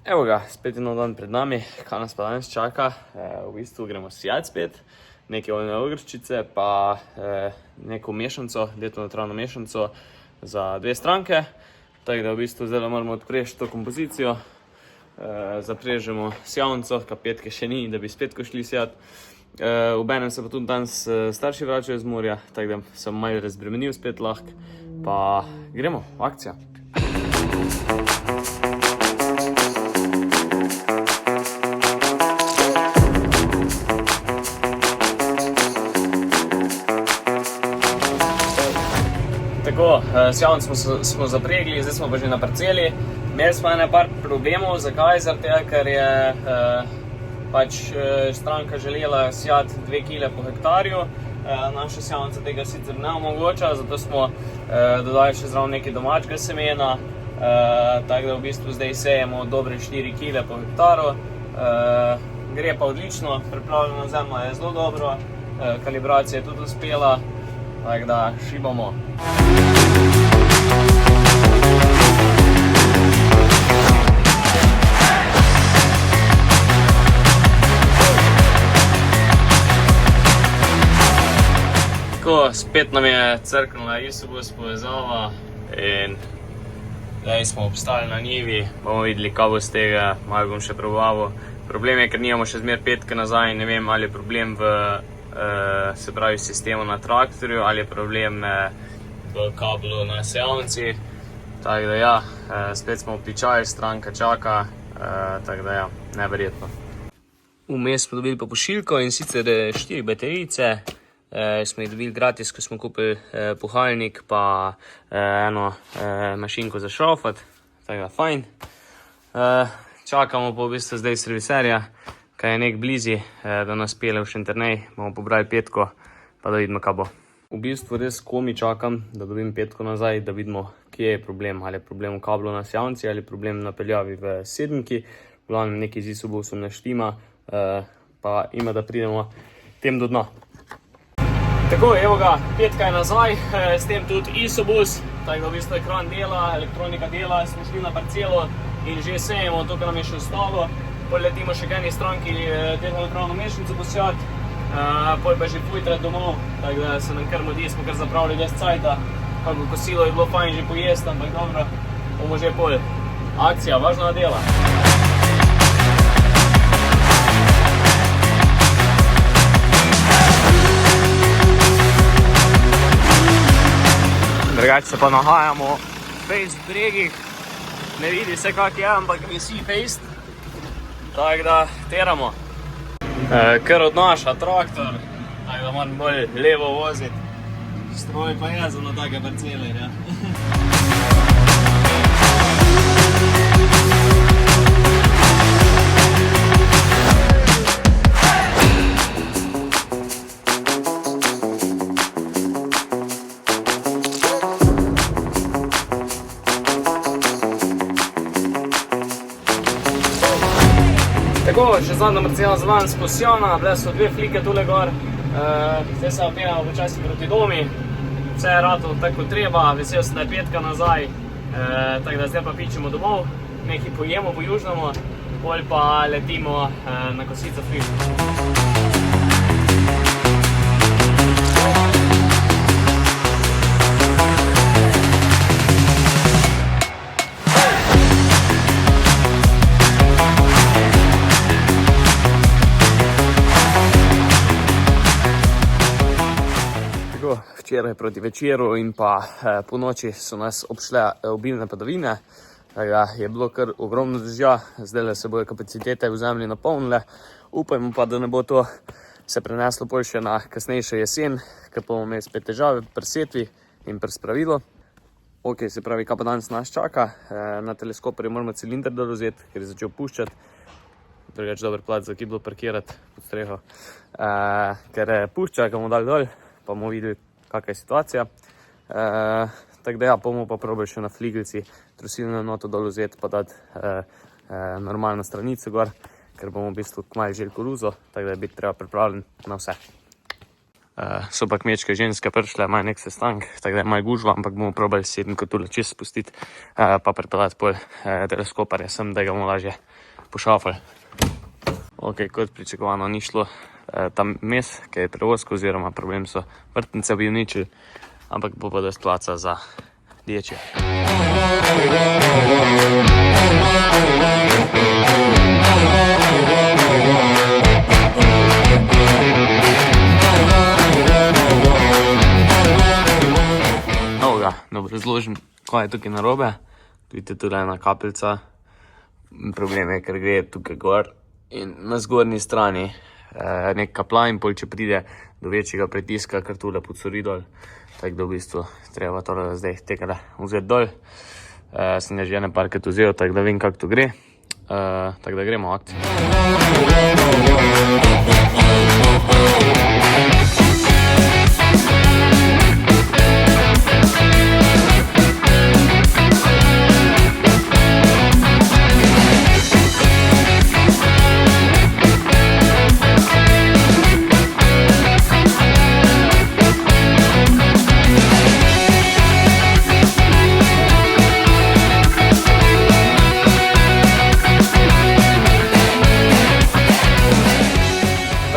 Evo ga, spet je nov dan pred nami, kaj nas pa danes čaka. V bistvu gremo sijat spet, neke oljne ogrščice, pa neko mešanco, detonatravno mešanco za dve stranke. Tako da v bistvu zdaj moramo odpreti to kompozicijo, zaprežemo sijavnico, kapetke še ni, da bi spet ko šli sijat. Obenem se pa tudi danes starši vračajo z morja, tako da sem malo razbremenil spet lahko, pa gremo, akcija. Tako, sijavnico smo zapregli, zdaj smo pa že na parceli. Imeli smo par problemov, zakaj? Zaradi tega, ker je stranka želela sijati 2 kile po hektarju. Naša sijavnica tega sicer ne omogoča, zato smo dodali še zraven nekaj domačega semena. Tako da v bistvu zdaj sejemo dobre 4 kile po hektaru. Gre pa odlično, pripravljena zemlja je zelo dobro, kalibracija je tudi uspela, tako da šibamo. Tako, spet nam je crknila Isobus povezava in zdaj smo obstali na njivi, bomo videli, kaj bo z tega, malo bom še probaval. Problem je, ker nimamo še zmer petke nazaj, ne vem, ali je problem v sistemu na traktorju, ali je problem v kablu na sejavnici. Tako da ja, spet smo obtičali, stranka čaka, tako da ja, neverjetno. Vmes smo dobili pa pošiljko in sicer 4 baterijice. Smo jih dobili gratis, ko smo kupili puhalnik pa eno mašinko za šrofat, tako da fajn. Čakamo pa v bistvu zdaj serviserja, kaj je nek blizi, da nas pele v Šenternej, bomo pobrali petko, pa da vidimo, kaj bo. V bistvu res komi čakam, da dobim petko nazaj, da vidimo, kje je problem. Ali je problem v kablu na sijavnici, ali je problem na peljavi v sedmki. V glavnem nekaj z Isobusom ne štima, pa ima, da pridemo tem do dna. Tako, evo ga, petka je nazaj, s tem tudi Isobus, tako da v bistvu ekran dela, elektronika dela, smo šli na parcelo in že sejemo to, kar nam je še ostalo. Poletimo še k eni stranki detonatravno mešanico posijati, pol pa že pojtrat domov, tako da se nam kar modi, smo kar zapravili dosti cajta. Kako kosilo je bilo fajn že pojesti, ampak dobro, bomo že pol. Akcija, važna dela. Drugače se pa nahajamo fejst v bregih, ne vidi se kak je, ampak visi fejst. Tako da teramo. Kar odnaša traktor, tako da moram bolj levo voziti. Stroj pa je za na take parcele, ja. Tako, še zadnja parcela za danes posijana, bile so 2 flike tule gor. Zdaj se openjamo počasi proti domi. Vse je rato tako treba, vesel sem, da je petka nazaj. Tako da zdaj pa pičemo domov, nekaj pojemo, pojužnamo, pol pa letimo na kosico frižno. Včeraj proti večeru in pa po noči so nas obšle obilne padavine. Je bilo kar ogromno dežja, zdaj se bojo kapacitete v zemlji napolnile. Upajmo pa, da ne bo to se preneslo bolj še na kasnejšo jesen, ker bomo imeli spet težave pri setvi in pri spravilu. Ok, se pravi, kaj pa danes nas čaka. Na teleskoperju moramo cilinder dol vzeti, ker je začel puščati. Drugače dober plac za kiblo parkirati pod streho. Ker pušča, ko bomo dali dol, pa bomo videli, kakva je situacija. Tako da ja, bomo pa probali še na fligelci trosilno noto dol vzeti, pa dati normalno stranico gor, ker bomo v bistvu kmalu želi koruzo, tako da je biti treba pripravljen na vse. So pa kmečke ženske prišle, imajo nek sestank, tako da je malo gužva, ampak bomo probali sedem kot tule čez spustiti, pa pripeljati pol teleskoparja sem, da ga bomo lažje pošafali. Ok, kot pričakovano ni šlo tam mes, ki je prevozko, oziroma problem so vrtnice bi uničili, ampak bo pa dost placa za dječje. Da razložim, kaj je tukaj narobe. Vidite, tudi ena kapljica. Problem je, ker gre tukaj gor in na zgornji strani nek kapla in pol, če pride do večjega pritiska, kar tule pocori dol. Tako da v bistvu treba tole zdaj tega vzeti dol. Sem ga že ene parkrat vzel, tako da vem, kako to gre. Tako da gremo v akcijo.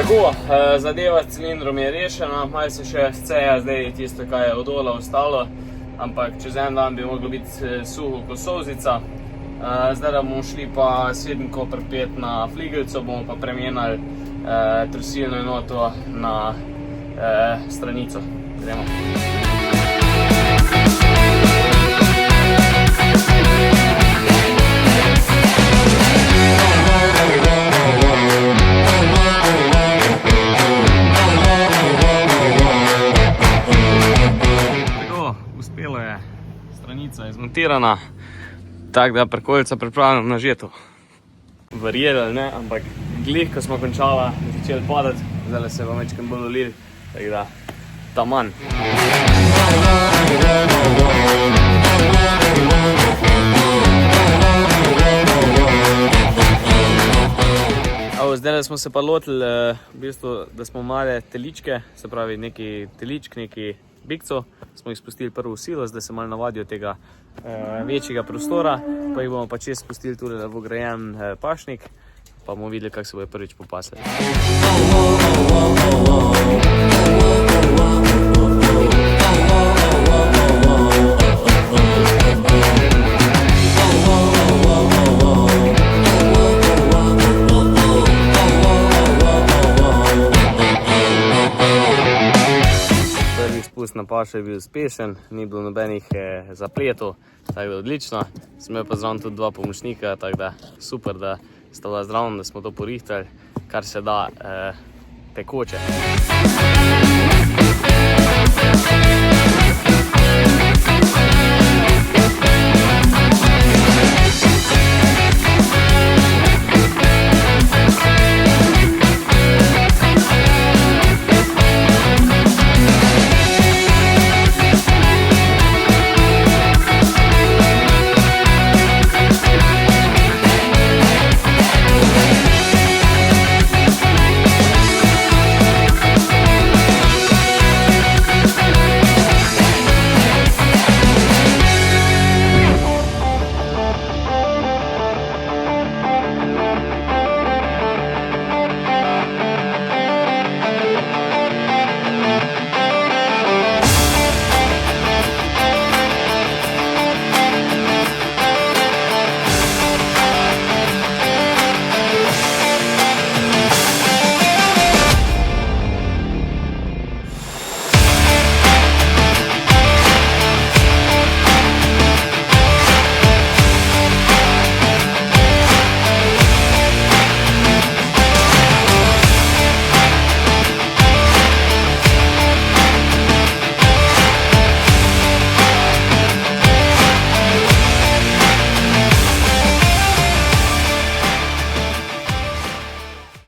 Tako, zadeva s cilindrom je rešena, malo se še sceja zdaj tisto, kaj je od dola ostalo, ampak čez en dan bi moglo biti suho kot solzica. Zdaj da bomo šli pa sedemko pripet na fligelco, bomo pa premenjali trosilno enoto na stranico. Gremo. Stranica je zmontirana, tako da prikolica pripravljam na žeto. Verjeli ali ne, ampak glih, ko smo končala, je začeli padati, zdaj se bo večkrat bolj olili, tako da taman. Zdaj smo se pa lotili, v bistvu, da smo male teličke, se pravi neki teličk, neki bikco, smo jih spustili prvo v silo, zdaj se malo navadijo tega večjega prostora, pa jih bomo pa čez spustili tudi v vgrajen pašnik, pa bomo videli, kako se bojo prvič popasli. Spust na pašo je bil uspešen, ni bilo nobenih zapletov, tako da odlično. Sem imel pa zraven tudi dva pomočnika, tako da super, da sta bila zraven, da smo to porihtali, kar se da tekoče.